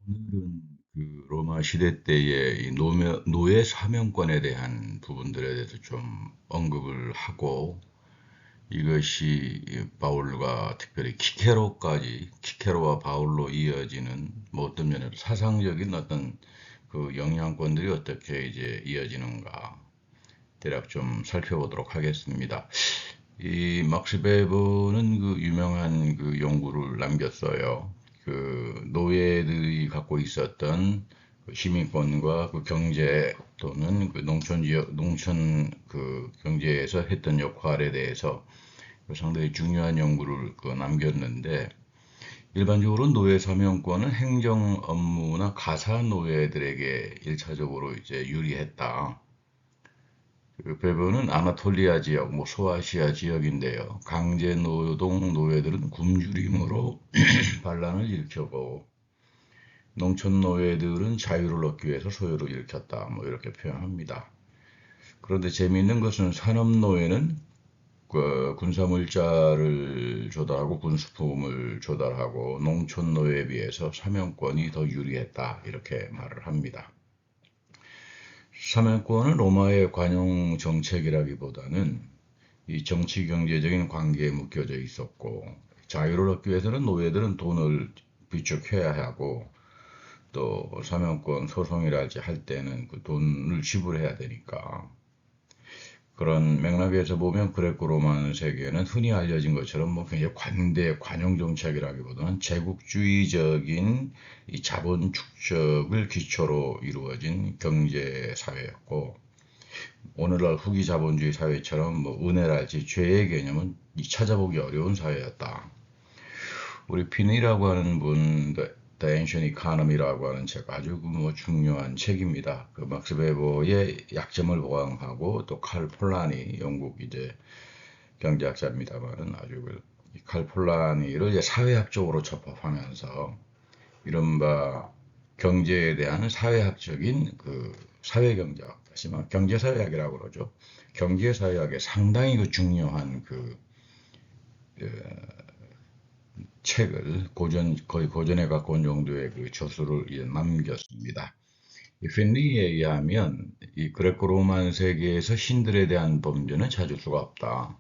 오늘은 그 로마 시대 때의 이 노예 사명권에 대한 부분들에 대해서 좀 언급을 하고 이것이 바울과 특별히 키케로와 바울로 이어지는 뭐 어떤 면에서 사상적인 어떤 그 영향권들이 어떻게 이제 이어지는가 대략 좀 살펴보도록 하겠습니다. 이 막스 베버는 그 유명한 그 연구를 남겼어요. 그 노예들이 갖고 있었던 그 시민권과 그 경제 또는 그 농촌 지역, 농촌 그 경제에서 했던 역할에 대해서 상당히 중요한 연구를 그 남겼는데 일반적으로 노예 사명권은 행정 업무나 가사 노예들에게 일차적으로 이제 유리했다. 그 배부는 아나톨리아 지역, 뭐 소아시아 지역인데요. 강제 노동 노예들은 굶주림으로 반란을 일으켰고 농촌 노예들은 자유를 얻기 위해서 소요를 일으켰다. 뭐 이렇게 표현합니다. 그런데 재미있는 것은 산업 노예는 그 군사물자를 조달하고 군수품을 조달하고 농촌 노예에 비해서 사명권이 더 유리했다. 이렇게 말을 합니다. 사명권은 로마의 관용 정책이라기보다는 이 정치 경제적인 관계에 묶여져 있었고 자유를 얻기 위해서는 노예들은 돈을 비축해야 하고 또 사명권 소송이라지 할 때는 그 돈을 지불해야 되니까 그런 맥락에서 보면 그레코 로만 세계는 흔히 알려진 것처럼 뭐 굉장히 관대 관용 정책이라기보다는 제국주의적인 이 자본 축적을 기초로 이루어진 경제 사회였고 오늘날 후기 자본주의 사회처럼 뭐 은혜랄지 죄의 개념은 찾아보기 어려운 사회였다. 우리 핀이라고 하는 분, The Ancient Economy라고 하는 책 아주 뭐 중요한 책입니다. 그 막스 베버의 약점을 보강하고 또 칼 폴라니 영국 이제 경제학자입니다만은 아주 칼 폴라니를 이제 사회학적으로 접합하면서 이른바 경제에 대한 사회학적인 그 사회경제학, 다시 말해 경제사회학이라고 그러죠. 경제사회학에 상당히 그 중요한 그 책을 거의 고전에 가까운 정도의 그 저수를 남겼습니다. 이 핀리에 의하면 이 그레코 로만 세계에서 신들에 대한 범죄는 찾을 수가 없다.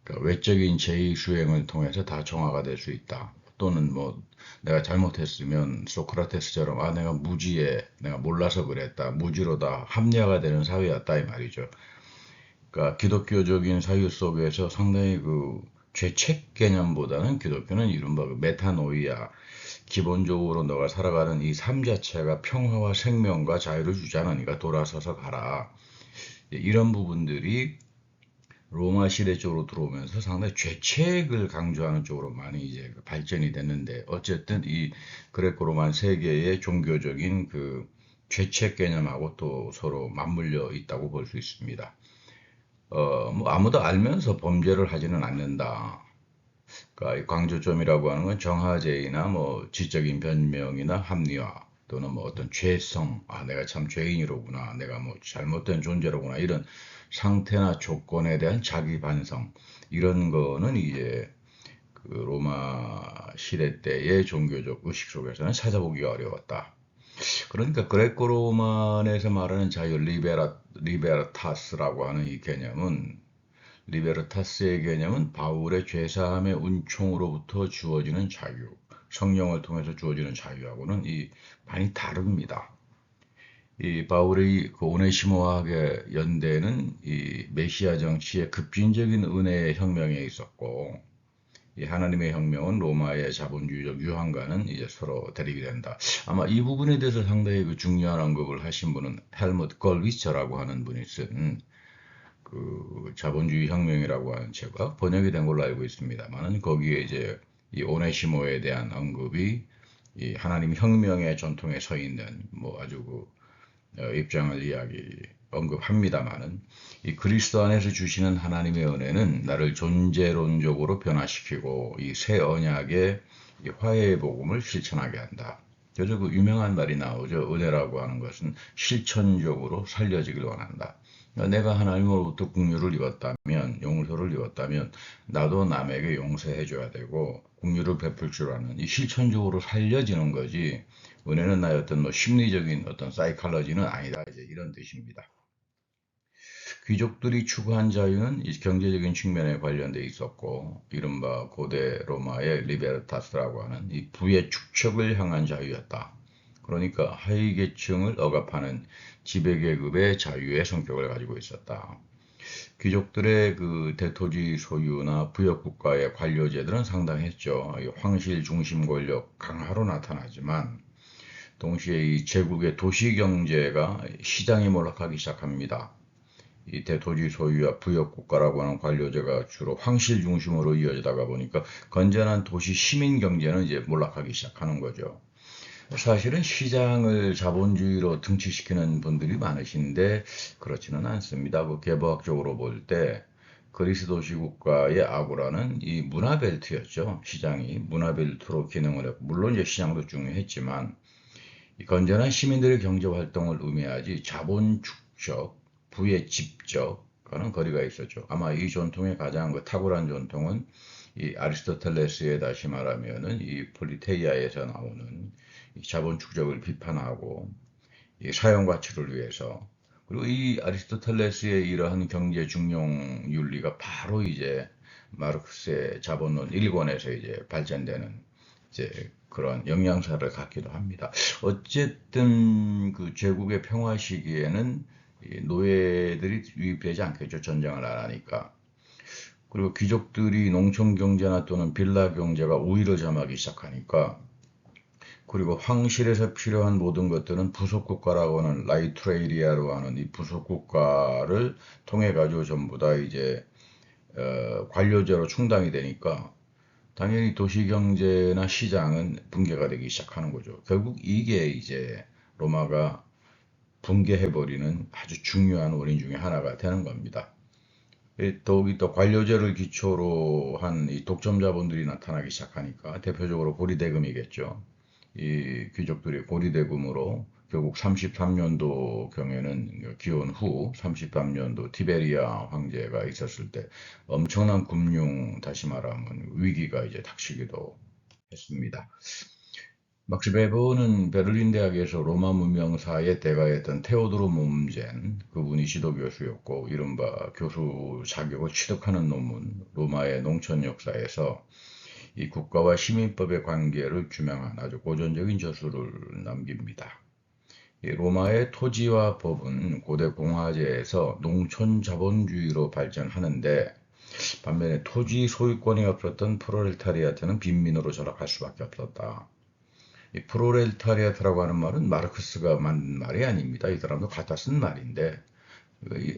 그러니까 외적인 제의 수행을 통해서 다 정화가 될 수 있다. 또는 뭐 내가 잘못했으면 소크라테스처럼 아 내가 무지해 내가 몰라서 그랬다 무지로 다 합리화가 되는 사회였다 이 말이죠. 그러니까 기독교적인 사유 속에서 상당히 그 죄책 개념보다는 기독교는 이른바 그 메타노이아 기본적으로 너가 살아가는 이 삶 자체가 평화와 생명과 자유를 주지 않으니까 돌아서서 가라. 이런 부분들이 로마 시대 쪽으로 들어오면서 상당히 죄책을 강조하는 쪽으로 많이 이제 발전이 됐는데 어쨌든 이 그레코 로만 세계의 종교적인 그 죄책 개념하고 또 서로 맞물려 있다고 볼 수 있습니다. 뭐 아무도 알면서 범죄를 하지는 않는다. 그러니까 이 강조점이라고 하는 건 정화제이나 뭐 지적인 변명이나 합리화 또는 뭐 어떤 죄성, 아 내가 참 죄인이로구나, 내가 뭐 잘못된 존재로구나 이런 상태나 조건에 대한 자기 반성 이런 거는 이제 그 로마 시대 때의 종교적 의식 속에서는 찾아보기가 어려웠다. 그러니까 그레코 로만에서 말하는 자유 리베라타스라고 하는 이 개념은 리베르타스의 개념은 바울의 죄사함의 은총으로부터 주어지는 자유, 성령을 통해서 주어지는 자유하고는 이 많이 다릅니다. 이 바울의 그 오네시모학의 연대는 이 메시아 정치의 급진적인 은혜의 혁명에 있었고, 이 하나님의 혁명은 로마의 자본주의적 유한과는 이제 서로 대립이 된다. 아마 이 부분에 대해서 상당히 그 중요한 언급을 하신 분은 헬무트 걸리처라고 하는 분이 쓴 그 자본주의 혁명이라고 하는 책가 번역이 된 걸로 알고 있습니다만은 거기에 이제 이 오네시모에 대한 언급이 이 하나님 혁명의 전통에 서 있는 뭐 아주 그 입장을 언급합니다만은 이 그리스도 안에서 주시는 하나님의 은혜는 나를 존재론적으로 변화시키고 이 새 언약의 이 화해의 복음을 실천하게 한다. 그래서 그 유명한 말이 나오죠. 은혜라고 하는 것은 실천적으로 살려지길 원한다. 내가 하나님으로부터 긍휼을 입었다면, 용서를 입었다면, 나도 남에게 용서해줘야 되고, 국유를 베풀 줄 아는 이 실천적으로 살려지는 거지. 은혜는 나의 어떤 뭐 심리적인 어떤 사이칼러지는 아니다. 이제 이런 뜻입니다. 귀족들이 추구한 자유는 이 경제적인 측면에 관련돼 있었고, 이른바 고대 로마의 리베르타스라고 하는 이 부의 축적을 향한 자유였다. 그러니까 하위 계층을 억압하는 지배계급의 자유의 성격을 가지고 있었다. 귀족들의 그 대토지 소유나 부역국가의 관료제들은 상당했죠. 황실 중심 권력 강화로 나타나지만 동시에 이 제국의 도시 경제가 시장에 몰락하기 시작합니다. 이 대토지 소유와 부역국가라고 하는 관료제가 주로 황실 중심으로 이어지다가 보니까 건전한 도시 시민 경제는 이제 몰락하기 시작하는 거죠. 사실은 시장을 자본주의로 등치시키는 분들이 많으신데 그렇지는 않습니다. 그 개보학적으로 볼 때 그리스 도시 국가의 아고라는 이 문화벨트였죠. 시장이 문화벨트로 기능을 했고, 물론 이제 시장도 중요했지만 이 건전한 시민들의 경제 활동을 의미하지 자본 축적, 부의 집적과는 거리가 있었죠. 아마 이 전통의 가장 그 탁월한 전통은 이 아리스토텔레스의 다시 말하면은 이 폴리테이아에서 나오는 이 자본 축적을 비판하고 이 사용 가치를 위해서, 그리고 이 아리스토텔레스의 이러한 경제 중용 윤리가 바로 이제 마르크스의 자본론 1권에서 이제 발전되는 이제 그런 영양사를 갖기도 합니다. 어쨌든 그 제국의 평화 시기에는 노예들이 유입되지 않겠죠. 전쟁을 안 하니까. 그리고 귀족들이 농촌 경제나 또는 빌라 경제가 우위를 점하기 시작하니까, 그리고 황실에서 필요한 모든 것들은 부속국가라고 하는 라이트레이리아로 하는 이 부속국가를 통해 가지고 전부 다 이제 관료제로 충당이 되니까 당연히 도시경제나 시장은 붕괴가 되기 시작하는 거죠. 결국 이게 이제 로마가 붕괴해버리는 아주 중요한 원인 중에 하나가 되는 겁니다. 더욱이 또 관료제를 기초로 한 이 독점 자본들이 나타나기 시작하니까 대표적으로 고리대금이겠죠. 이 귀족들이 고리대금으로 결국 33년도 경에는 기원 후 33년도 티베리아 황제가 있었을 때 엄청난 금융, 다시 말하면 위기가 이제 닥치기도 했습니다. 막스 베버는 베를린 대학에서 로마 문명사의 대가였던 테오도르 몬젠 그분이 지도 교수였고, 이른바 교수 자격을 취득하는 논문 로마의 농촌 역사에서 이 국가와 시민법의 관계를 규명한 아주 고전적인 저술을 남깁니다. 이 로마의 토지와 법은 고대 공화제에서 농촌 자본주의로 발전하는데, 반면에 토지 소유권이 없었던 프롤레타리아트는 빈민으로 전락할 수밖에 없었다. 이 프롤레타리아트라고 하는 말은 마르크스가 만든 말이 아닙니다. 이 사람도 갖다 쓴 말인데,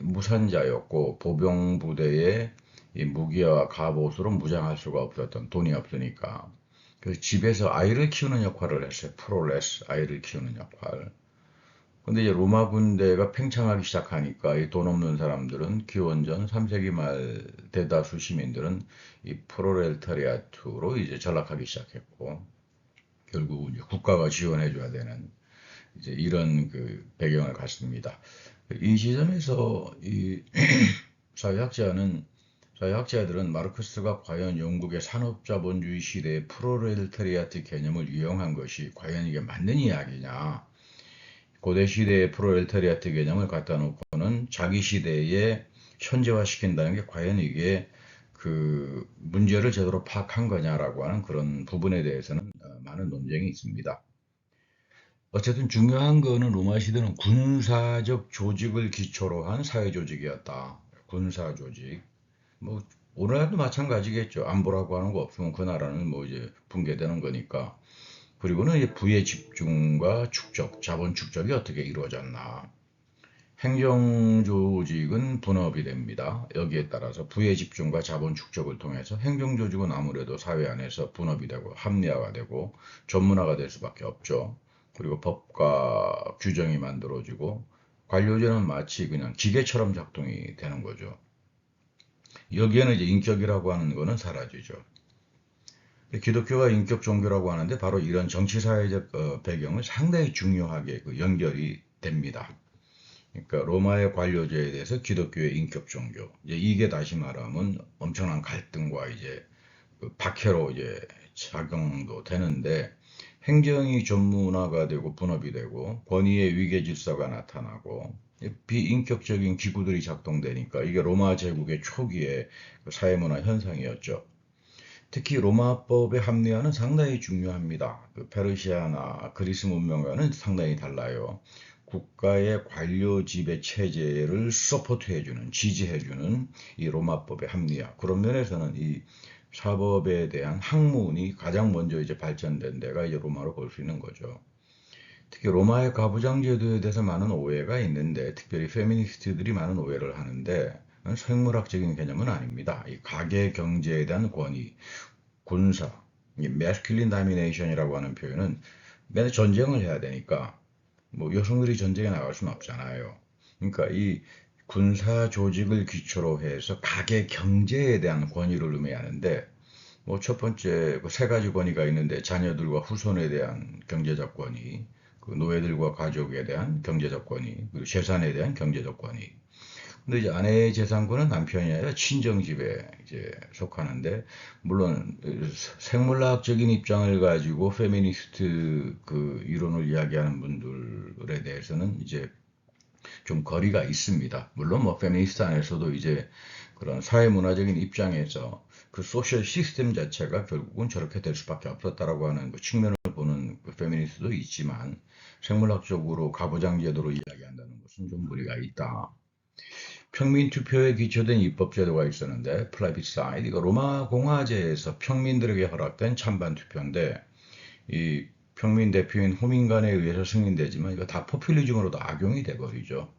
무산자였고 보병 부대에 이 무기와 갑옷으로 무장할 수가 없었던, 돈이 없으니까. 그래서 집에서 아이를 키우는 역할을 했어요. 프롤레스, 아이를 키우는 역할. 근데 이제 로마 군대가 팽창하기 시작하니까 이 돈 없는 사람들은 기원전 3세기 말 대다수 시민들은 이 프롤레타리아트로 이제 전락하기 시작했고, 결국 이제 국가가 지원해줘야 되는 이제 이런 그 배경을 갖습니다. 이 시점에서 이 사회학자들은 마르크스가 과연 영국의 산업자본주의 시대의 프롤레타리아트 개념을 이용한 것이 과연 이게 맞는 이야기냐, 고대 시대의 프롤레타리아트 개념을 갖다 놓고는 자기 시대에 현재화시킨다는 게 과연 이게 그 문제를 제대로 파악한 거냐라고 하는 그런 부분에 대해서는 많은 논쟁이 있습니다. 어쨌든 중요한 거는 로마 시대는 군사적 조직을 기초로 한 사회 조직이었다. 군사 조직. 뭐 오늘날도 마찬가지겠죠. 안보라고 하는 거 없으면 그 나라는 뭐 이제 붕괴되는 거니까. 그리고는 이제 부의 집중과 축적, 자본 축적이 어떻게 이루어졌나. 행정 조직은 분업이 됩니다. 여기에 따라서 부의 집중과 자본 축적을 통해서 행정 조직은 아무래도 사회 안에서 분업이 되고 합리화가 되고 전문화가 될 수밖에 없죠. 그리고 법과 규정이 만들어지고 관료제는 마치 그냥 기계처럼 작동이 되는 거죠. 여기에는 이제 인격이라고 하는 거는 사라지죠. 기독교가 인격 종교라고 하는데 바로 이런 정치사회적 배경을 상당히 중요하게 그 연결이 됩니다. 그러니까 로마의 관료제에 대해서 기독교의 인격 종교. 이제 이게 다시 말하면 엄청난 갈등과 이제 그 박해로 이제 작용도 되는데 행정이 전문화가 되고 분업이 되고 권위의 위계 질서가 나타나고 비인격적인 기구들이 작동되니까 이게 로마 제국의 초기의 사회문화 현상이었죠. 특히 로마법의 합리화는 상당히 중요합니다. 페르시아나 그리스 문명과는 상당히 달라요. 국가의 관료 지배 체제를 서포트해주는, 지지해주는 이 로마법의 합리화. 그런 면에서는 이 사법에 대한 학문이 가장 먼저 이제 발전된 데가 이제 로마로 볼 수 있는 거죠. 특히 로마의 가부장 제도에 대해서 많은 오해가 있는데, 특별히 페미니스트들이 많은 오해를 하는데, 생물학적인 개념은 아닙니다. 이 가계 경제에 대한 권위, 군사, 이 masculine domination이라고 하는 표현은 맨날 전쟁을 해야 되니까 뭐 여성들이 전쟁에 나갈 수는 없잖아요. 그러니까 이 군사 조직을 기초로 해서 가계 경제에 대한 권위를 의미하는데 뭐 첫 번째 그 세 가지 권위가 있는데 자녀들과 후손에 대한 경제적 권위, 그 노예들과 가족에 대한 경제적 권위, 그리고 재산에 대한 경제적 권위. 근데 이제 아내의 재산권은 남편이 아니라 친정 집에 이제 속하는데, 물론 생물학적인 입장을 가지고 페미니스트 그 이론을 이야기하는 분들에 대해서는 이제 좀 거리가 있습니다. 물론 뭐 페미니스트 안에서도 이제 그런 사회문화적인 입장에서 그 소셜 시스템 자체가 결국은 저렇게 될 수밖에 없었다라고 하는 그 측면을 보는 그 페미니스트도 있지만, 생물학적으로 가부장 제도로 이야기한다는 것은 좀 무리가 있다. 평민 투표에 기초된 입법 제도가 있었는데 플라비사이드, 이거 로마 공화제에서 평민들에게 허락된 찬반 투표인데 이 평민 대표인 호민관에 의해서 승인되지만 이거 다 포퓰리즘으로도 악용이 돼버리죠.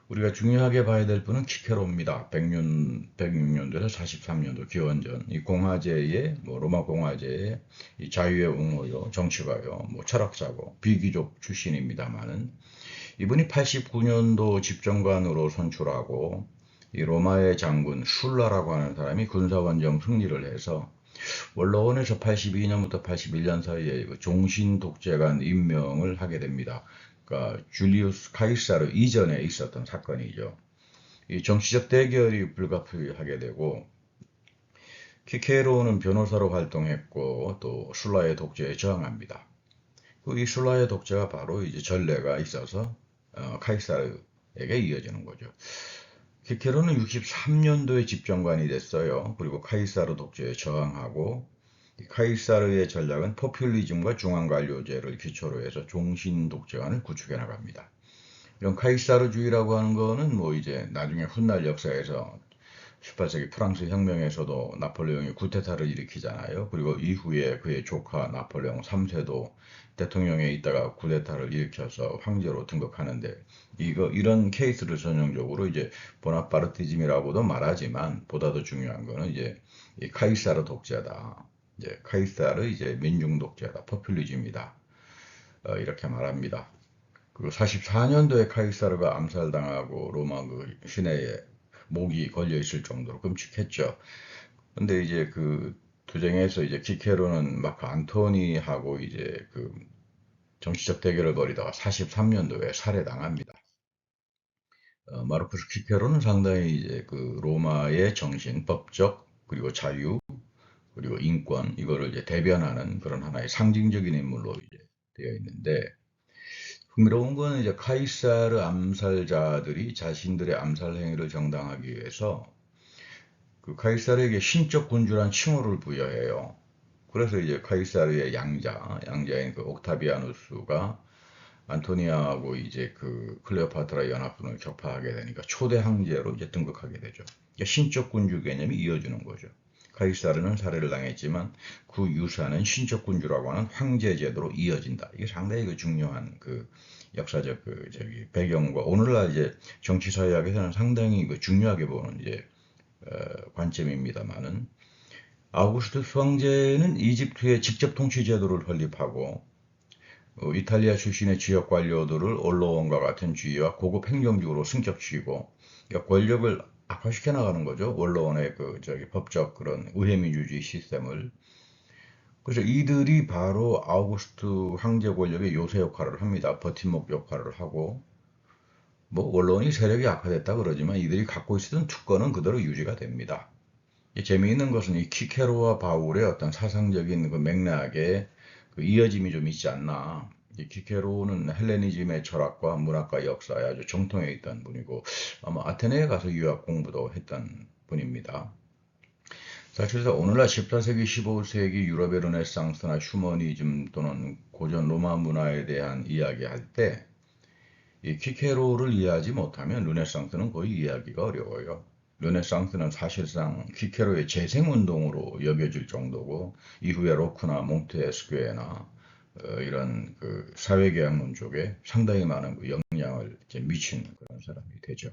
우리가 중요하게 봐야 될 분은 키케로입니다. 106년도에서 43년도 기원전 이 공화제의 뭐 로마 공화제의 이 자유의 옹호요, 정치가요, 뭐 철학자고 비귀족 출신입니다만은 이분이 89년도 집정관으로 선출하고 이 로마의 장군 슐라라고 하는 사람이 군사원정 승리를 해서 원로원에서 82년부터 81년 사이에 종신 독재관 임명을 하게 됩니다. 그러니까 줄리우스 카이사르 이전에 있었던 사건이죠. 이 정치적 대결이 불가피하게 되고 키케로는 변호사로 활동했고 또 슐라의 독재에 저항합니다. 이 슐라의 독재가 바로 이제 전례가 있어서 카이사르에게 이어지는 거죠. 키케로는 63년도에 집정관이 됐어요. 그리고 카이사르 독재에 저항하고 카이사르의 전략은 포퓰리즘과 중앙관료제를 기초로 해서 종신 독재관을 구축해 나갑니다. 이런 카이사르주의라고 하는 거는 뭐 이제 나중에 훗날 역사에서 18세기 프랑스 혁명에서도 나폴레옹이 쿠데타를 일으키잖아요. 그리고 이후에 그의 조카 나폴레옹 3세도 대통령에 있다가 쿠데타를 일으켜서 황제로 등극하는데 이런 케이스를 전형적으로 이제 보나파르티즘이라고도 말하지만 보다 더 중요한 거는 이제 이 카이사르 독재다. 이제 카이사르 이제 민중 독재다. 포퓰리즘이다. 이렇게 말합니다. 그 44년도에 카이사르가 암살당하고 로마 그 시내에 목이 걸려 있을 정도로 끔찍했죠. 근데 이제 그 투쟁에서 이제 키케로는 마크 안토니하고 이제 그 정치적 대결을 벌이다가 43년도에 살해당합니다. 마르쿠스 키케로는 상당히 이제 그 로마의 정신, 법적, 그리고 자유, 그리고 인권, 이거를 이제 대변하는 그런 하나의 상징적인 인물로 이제 되어 있는데, 흥미로운 거는 이제 카이사르 암살자들이 자신들의 암살 행위를 정당하기 위해서 그 카이사르에게 신적 군주란 칭호를 부여해요. 그래서 이제 카이사르의 양자인 그 옥타비아누스가 안토니아하고 이제 그 클레오파트라 연합군을 격파하게 되니까 초대 황제로 이제 등극하게 되죠. 그러니까 신적 군주 개념이 이어지는 거죠. 카이사르는 살해를 당했지만 그 유산은 신적 군주라고 하는 황제 제도로 이어진다. 이게 상당히 그 중요한 그 역사적 그 저기 배경과 오늘날 이제 정치 사회학에서는 상당히 그 중요하게 보는 이제 관점입니다만은 아우구스투스 황제는 이집트의 직접 통치 제도를 설립하고 이탈리아 출신의 지역 관료들을 언로원과 같은 지위와 고급 행정직으로 승격시키고 그러니까 권력을 악화시켜 나가는 거죠. 언로원의 그 저기 법적 그런 의회민주주의 시스템을. 그래서 이들이 바로 아우구스투 황제 권력의 요새 역할을 합니다. 버팀목 역할을 하고 뭐 언론이 세력이 악화됐다 그러지만 이들이 갖고 있었던 특권은 그대로 유지가 됩니다. 재미있는 것은 이 키케로와 바울의 어떤 사상적인 그 맥락에 그 이어짐이 좀 있지 않나. 이 키케로는 헬레니즘의 철학과 문학과 역사에 아주 정통해 있던 분이고 아마 아테네에 가서 유학 공부도 했던 분입니다. 사실상 오늘날 14세기, 15세기 유럽의 르네상스나 휴머니즘 또는 고전 로마 문화에 대한 이야기할 때 이 키케로를 이해하지 못하면 르네상스는 거의 이해하기가 어려워요. 르네상스는 사실상 키케로의 재생운동으로 여겨질 정도고 이후에 로크나 몽테스큐에나 이런 그 사회계약론 쪽에 상당히 많은 그 영향을 미친 그런 사람이 되죠.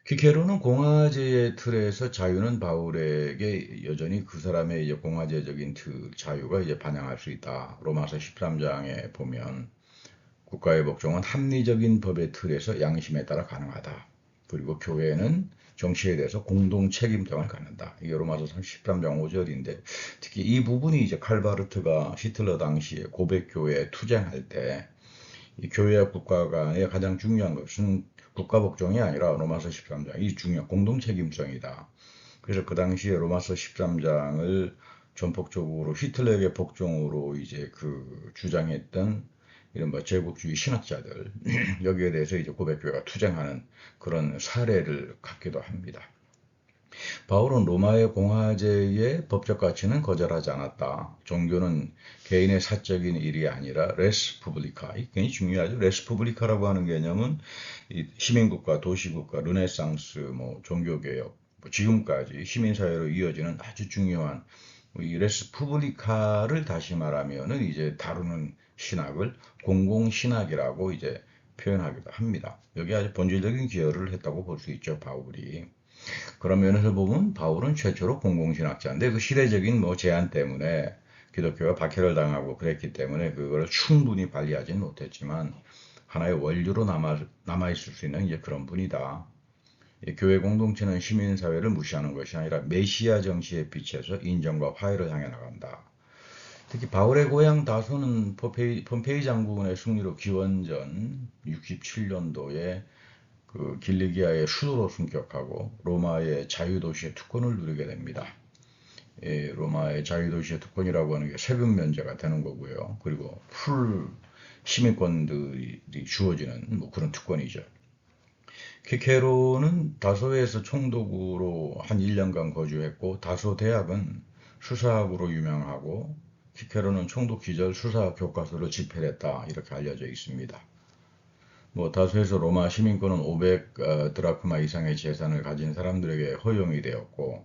키케로는 공화제의 틀에서 자유는 바울에게 여전히 그 사람의 이제 공화제적인 틀, 자유가 이제 반영할 수 있다. 로마서 13장에 보면 국가의 복종은 합리적인 법의 틀에서 양심에 따라 가능하다. 그리고 교회는 정치에 대해서 공동 책임성을 갖는다. 이게 로마서 13장 5절인데 특히 이 부분이 이제 칼바르트가 히틀러 당시에 고백교회에 투쟁할 때 이 교회와 국가 간의 가장 중요한 것은 국가 복종이 아니라 로마서 13장 이 중요한 공동 책임성이다. 그래서 그 당시에 로마서 13장을 전폭적으로 히틀러에게 복종으로 이제 그 주장했던 이런 뭐 제국주의 신학자들 여기에 대해서 이제 고백교회가 투쟁하는 그런 사례를 갖기도 합니다. 바울은 로마의 공화제의 법적 가치는 거절하지 않았다. 종교는 개인의 사적인 일이 아니라 레스 푸블리카. 이 굉장히 중요하죠. 레스 푸블리카라고 하는 개념은 시민국가, 도시국가, 르네상스, 뭐 종교개혁, 뭐 지금까지 시민사회로 이어지는 아주 중요한 이 레스 푸블리카를 다시 말하면은 이제 다루는 신학을 공공신학이라고 이제 표현하기도 합니다. 여기 아주 본질적인 기여를 했다고 볼 수 있죠, 바울이. 그런 면에서 보면 바울은 최초로 공공신학자인데 그 시대적인 뭐 제한 때문에 기독교가 박해를 당하고 그랬기 때문에 그걸 충분히 발휘하지는 못했지만 하나의 원류로 남아있을 수 있는 이제 그런 분이다. 교회 공동체는 시민사회를 무시하는 것이 아니라 메시아 정치의 빛에서 인정과 화해를 향해 나간다. 특히 바울의 고향 다소는 폼페이 장군의 승리로 기원전 67년도에 그 길리기아의 수도로 승격하고 로마의 자유도시의 특권을 누리게 됩니다. 로마의 자유도시의 특권이라고 하는 게 세금 면제가 되는 거고요. 그리고 풀 시민권들이 주어지는 뭐 그런 특권이죠. 키케로는 다소에서 총독으로 한 1년간 거주했고 다소 대학은 수사학으로 유명하고 키케로는 총독 시절 수사 교과서를 집필했다 이렇게 알려져 있습니다. 뭐 다수에서 로마 시민권은 500 드라크마 이상의 재산을 가진 사람들에게 허용이 되었고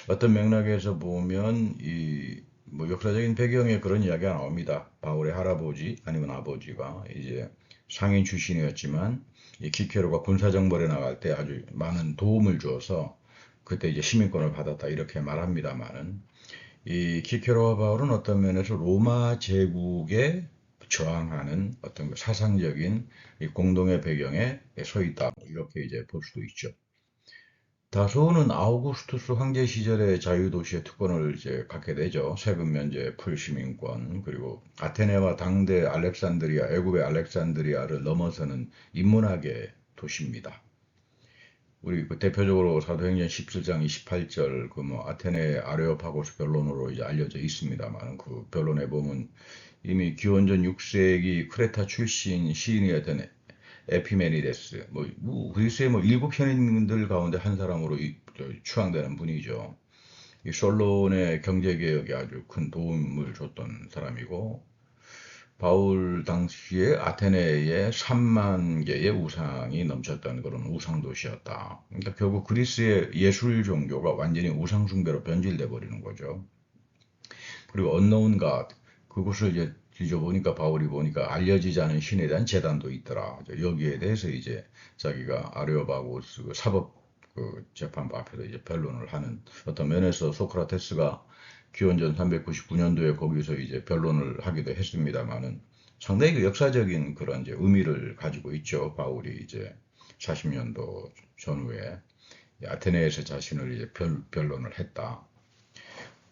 어떤 맥락에서 보면 이 뭐 역사적인 배경에 그런 이야기가 나옵니다. 바울의 할아버지 아니면 아버지가 이제 상인 출신이었지만 이 키케로가 군사정벌에 나갈 때 아주 많은 도움을 주어서 그때 이제 시민권을 받았다 이렇게 말합니다만은 이 키케로와 바울은 어떤 면에서 로마 제국에 저항하는 어떤 사상적인 공동의 배경에 서 있다. 이렇게 이제 볼 수도 있죠. 다소는 아우구스투스 황제 시절의 자유도시의 특권을 이제 갖게 되죠. 세금 면제, 풀시민권, 그리고 아테네와 당대 알렉산드리아, 애굽의 알렉산드리아를 넘어서는 인문학의 도시입니다. 우리 그 대표적으로 사도행전 17장 28절 그 뭐 아테네 아레오파고스 변론으로 이제 알려져 있습니다만 그 변론에 보면 이미 기원전 6세기 크레타 출신 시인이었던 에피메니데스 뭐 그리스의 뭐 일곱 현인들 가운데 한 사람으로 추앙되는 분이죠. 이 솔론의 경제개혁에 아주 큰 도움을 줬던 사람이고 바울 당시에 아테네에 3만 개의 우상이 넘쳤던 그런 우상 도시였다. 그러니까 결국 그리스의 예술 종교가 완전히 우상 숭배로 변질돼 버리는 거죠. 그리고 언노운 갓 그곳을 이제 뒤져보니까 바울이 보니까 알려지지 않은 신에 대한 제단도 있더라. 여기에 대해서 이제 자기가 아레오바고스 그 사법 그 재판부 앞에서 이제 변론을 하는 어떤 면에서 소크라테스가 기원전 399년도에 거기서 이제 변론을 하기도 했습니다만은 상당히 그 역사적인 그런 이제 의미를 가지고 있죠. 바울이 이제 40년도 전후에 아테네에서 자신을 이제 변론을 했다.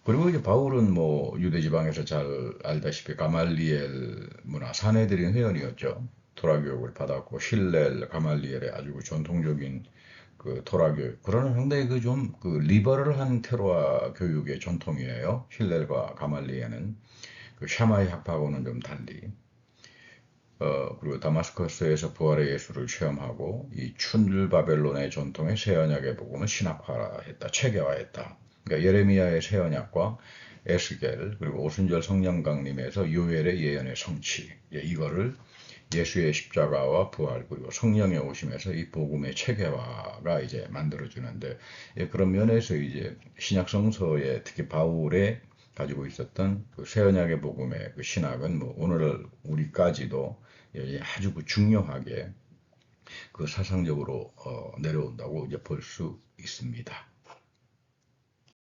그리고 이제 바울은 뭐 유대 지방에서 잘 알다시피 가말리엘 문화 사내들인 회원이었죠. 토라 교육을 받았고 힐렐 가말리엘의 아주 전통적인 그 토라 교육. 그러나 상당히 그 좀 그 리버럴한 테라 교육의 전통이에요. 힐렐과 가말리에는 그 샤마이 학파하고는 좀 달리. 그리고 다마스커스에서 부활의 예수를 체험하고 이 춘들 바벨론의 전통의 새 언약의 복음을 신학화했다, 체계화했다. 그러니까 예레미야의 새 언약과 에스겔 그리고 오순절 성령 강림에서 요엘의 예언의 성취, 이거를 예수의 십자가와 부활 그리고 성령의 오심에서 이 복음의 체계화가 이제 만들어지는데, 그런 면에서 이제 신약 성서에 특히 바울의 가지고 있었던 그 새 언약의 복음의 그 신학은 뭐 오늘 우리까지도 아주 그 중요하게 그 사상적으로 내려온다고 이제 볼 수 있습니다.